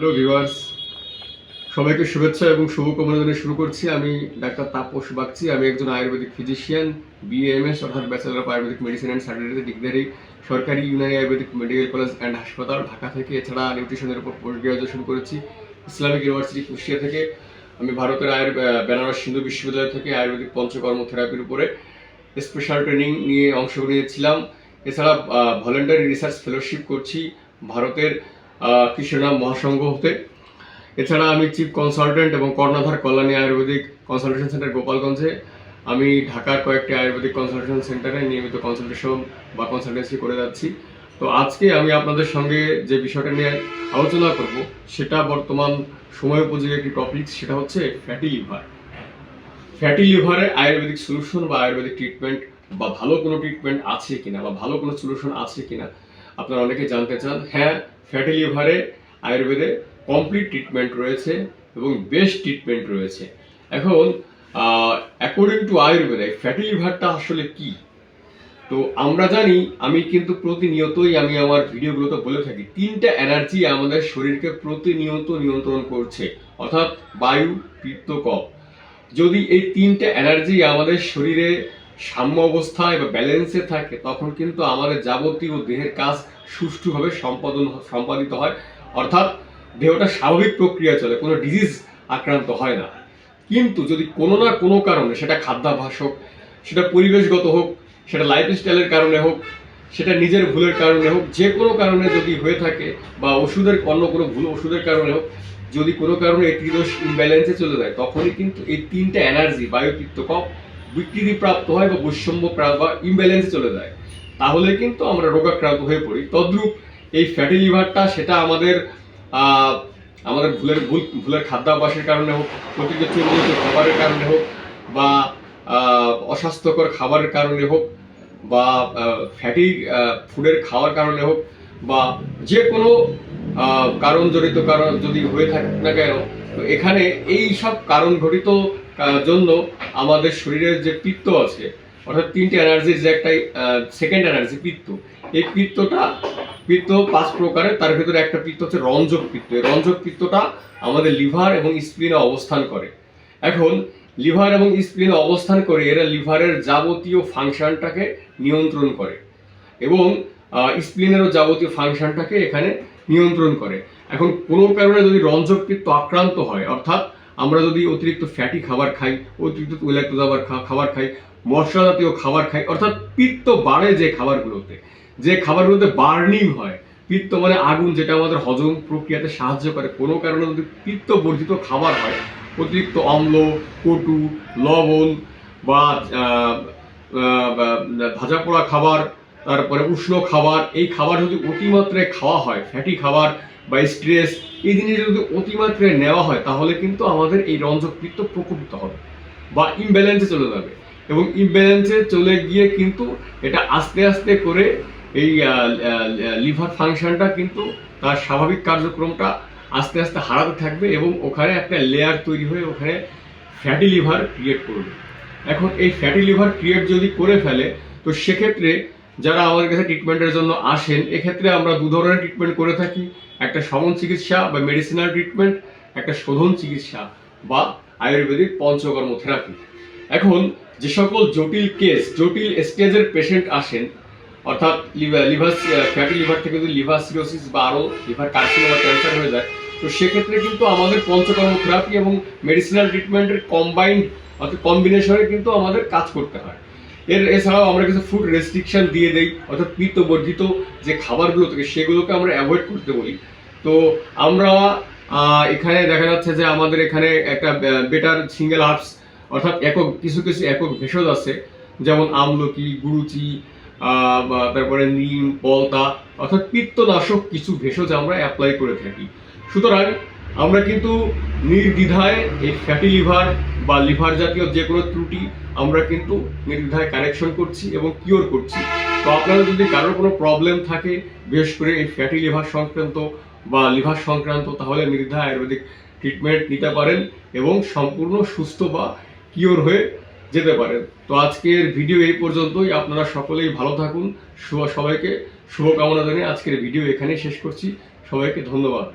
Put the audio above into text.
Hello viewers, সবাইকে শুভেচ্ছা এবং শুভকামনা জানিয়ে শুরু করছি। আমি ডাক্তার তাপস বাগচি। আমি একজন আয়ুর্বেদিক ফিজিশিয়ান, বিএএমএস অর্থাৎ bachelor of Ayurvedic medicine and surgery degree, সরকারি Unani Ayurvedic medical college and হাসপাতাল ঢাকা থেকে। এছাড়া নিউট্রিশনের উপর পোস্ট গ্রাজুয়েশন করেছি ইসলামিক ইউনিভার্সিটি কুষ্টিয়া থেকে। আমি ভারতের বেনারস হিন্দু বিশ্ববিদ্যালয় থেকে আয়ুর্বেদিক পঞ্চকর্ম থেরাপির উপরে স্পেশাল ট্রেনিং নিয়ে অংশগ্রহণ নিয়েছিলাম। এছাড়া ভলেন্টারি রিসার্চ ফেলোশিপ করছি ভারতের কৃষ্ণনাম মহাসংঘ হতে। এছাড়া আমি চিফ কনসালটেন্ট এবং কর্ণাধার কল্যাণী আয়ুর্বেদিক কনসালটেশন সেন্টার গোপালগঞ্জে। আমি ঢাকার কয়েকটি আয়ুর্বেদিক কনসালটেশন সেন্টারে নিয়মিত কনসালটেশন বা কনসালটেন্সি করে যাচ্ছি। তো আজকে আমি আপনাদের সঙ্গে যে বিষয়টা নিয়ে আলোচনা করব সেটা বর্তমান সময় উপযোগী একটি টপিক, সেটা হচ্ছে ফ্যাটি লিভার। ফ্যাটি লিভারে আয়ুর্বেদিক সলিউশন বা আয়ুর্বেদিক ট্রিটমেন্ট বা ভালো কোনো ট্রিটমেন্ট আছে কিনা বা ভালো কোনো সলিউশন আছে কিনা আপনারা অনেকে জানতে চান। হ্যাঁ, ফ্যাটি লিভারে আয়ুর্বেদে কমপ্লিট ট্রিটমেন্ট রয়েছে এবং বেস্ট ট্রিটমেন্ট রয়েছে। এখন অ্যাকর্ডিং টু আয়ুর্বেদে ফ্যাটি লিভারটা আসলে কি? তো আমরা জানি, আমি কিন্তু প্রতিনিয়তই আমি আমার ভিডিওগুলোতে বলে থাকি, তিনটা এনার্জি আমাদের শরীরকে প্রতিনিয়ত নিয়ন্ত্রণ করছে, অর্থাৎ বায়ু, পিত্ত, কফ। যদি এই তিনটে এনার্জি আমাদের শরীরে সাম্য অবস্থায় বা ব্যালেন্সে থাকে, তখন কিন্তু আমাদের যাবতীয় দেহের কাজ সুষ্ঠুভাবে সম্পাদিত হয়, অর্থাৎ দেহটা স্বাভাবিক প্রক্রিয়া চলে, কোনো ডিজিজ আক্রান্ত হয় না। কিন্তু যদি কোনো না কোনো কারণে, সেটা খাদ্যাভ্যাস হোক, সেটা পরিবেশগত হোক, সেটা লাইফস্টাইলের কারণে হোক, সেটা নিজের ভুলের কারণে হোক, যে কোনো কারণে যদি হয়ে থাকে, বা অন্য কোনো ভুল ওষুধের কারণে হোক, যদি কোনো কারণে এই ত্রিদোষ ইমব্যালেন্সে চলে যায়, তখনই কিন্তু এই তিনটা এনার্জি বায়ু, পিত্ত, কফ বিকৃতিপ্রাপ্ত হয় বা বৈষম্য বা ইমব্যালেন্সে চলে যায়। তাহলে কিন্তু আমরা রোগাক্রান্ত হয়ে পড়ি। তদ্রূপ এই ফ্যাটি লিভারটা, সেটা আমাদের ভুলের খাদ্যাভ্যাসের কারণে হোক, অতিরিক্ত খাবারের কারণে হোক, বা অস্বাস্থ্যকর খাবারের কারণে হোক, বা ফ্যাটি ফুডের খাওয়ার কারণে হোক, বা যে কোনো কারণজনিত কারণ যদি হয়ে থাকে না কেন, তো এখানে এই সব কারণ ঘটিত জন্য আমাদের শরীরের যে পিত্ত আছে, অর্থাৎ তিনটে এনার্জির যে একটা সেকেন্ড এনার্জি পিত্ত, এই পিত্ত 5 প্রকারের। তার ভিতরে একটা পিত্ত হচ্ছে রঞ্জক পিত্ত। এই রঞ্জক পিত্তটা আমাদের লিভার এবং স্প্লিনে অবস্থান করে। এখন লিভার এবং স্প্লিনে অবস্থান করে এরা লিভারের যাবতীয় ফাংশনটাকে নিয়ন্ত্রণ করে এবং স্প্লিনেরও যাবতীয় ফাংশনটাকে এখানে নিয়ন্ত্রণ করে। এখন কোনো কারণে যদি রঞ্জক পিত্ত আক্রান্ত হয়, অর্থাৎ আমরা যদি অতিরিক্ত ফ্যাটি খাবার খাই, অতিরিক্ত তৈলাক্ত খাবার খাই, মশলা জাতীয় খাবার খাই, অর্থাৎ পিত্ত বাড়ে যে খাবারগুলোতে বার্নিং হয়, পিত্ত মানে আগুন, যেটা আমাদের হজম প্রক্রিয়াতে সাহায্য করে, কোনো কারণে যদি পিত্ত বর্ধিত খাবার হয়, অতিরিক্ত অম্ল, কটু, লবণ বা ভাজা পোড়া খাবার, তারপরে উষ্ণ খাবার, এই খাবার যদি অতিমাত্রায় খাওয়া হয়, ফ্যাটি খাবার বা স্ট্রেস, এই জিনিস যদি অতিমাত্রায় নেওয়া হয়, তাহলে কিন্তু আমাদের এই রঞ্জক পিত্ত প্রকোপিত হবে বা ইমব্যালেন্সে চলে যাবে। এবং ইমব্যালেন্সে চলে গিয়ে কিন্তু এটা আস্তে আস্তে করে এই লিভার ফাংশনটা কিন্তু তার স্বাভাবিক কার্যক্রমটা আস্তে আস্তে হারাতে থাকবে এবং ওখানে একটা লেয়ার তৈরি হয়ে ওখানে ফ্যাটি লিভার ক্রিয়েট করবে। এখন এই ফ্যাটি লিভার ক্রিয়েট যদি করে ফেলে, তো সেক্ষেত্রে যারা আমাদের কাছে ট্রিটমেন্টের জন্য আসেন, এক্ষেত্রে আমরা 2 ধরনের ট্রিটমেন্ট করে থাকি। একটা শমন চিকিৎসা বা মেডিসিনাল ট্রিটমেন্ট, একটা শোধন চিকিৎসা বা আয়ুর্বেদিক পঞ্চকর্ম থেরাপি। এখন যে সকল জটিল স্টেজের পেশেন্ট আসেন, অর্থাৎ ফ্যাটি লিভার থেকে যদি লিভার সিরোসিস বা আরও লিভার কার্সিনোমা বা ক্যান্সার হয়ে যায়, তো সেক্ষেত্রে কিন্তু আমাদের পঞ্চকর্ম থেরাপি এবং মেডিসিনাল ট্রিটমেন্টের কম্বাইন্ড অর্থাৎ কম্বিনেশনে কিন্তু আমাদের কাজ করতে হয়। এছাড়াও আমরা কিছু ফুড রেস্ট্রিকশন দিয়ে দেই, অর্থাৎ পিত্ত বর্ধিত যে খাবারগুলো থেকে সেগুলোকে আমরা অ্যাভয়েড করতে বলি। তো আমরা এখানে দেখা যাচ্ছে যে আমাদের এখানে একটা বেটার সিঙ্গেল হার্বস, অর্থাৎ কিছু একক ভেষজ আছে, যেমন আমলকি, গুরুচি, তারপরে নিম, পলতা, অর্থাৎ পিত্তনাশক কিছু ভেষজ আমরা অ্যাপ্লাই করে থাকি। সুতরাং আমরা কিন্তু নির্দ্বিধায় এই ফ্যাটি লিভার বা লিভার জাতীয় যে কোনো ত্রুটি আমরা কিন্তু নির্দ্বিধায় কারেকশন করছি এবং কিওর করছি। তো আপনারা যদি কারোর কোনো প্রবলেম থাকে, বিশেষ করে এই ফ্যাটি লিভার সংক্রান্ত বা লিভার সংক্রান্ত, তাহলে নির্দ্বিধায় আয়ুর্বেদিক ট্রিটমেন্ট নিতে পারেন এবং সম্পূর্ণ সুস্থ বা কিওর হয়ে যেতে পারেন। তো আজকের ভিডিও এই পর্যন্তই। আপনারা সকলেই ভালো থাকুন। সবাইকে শুভকামনা জানিয়ে আজকের ভিডিও এখানেই শেষ করছি। সবাইকে ধন্যবাদ।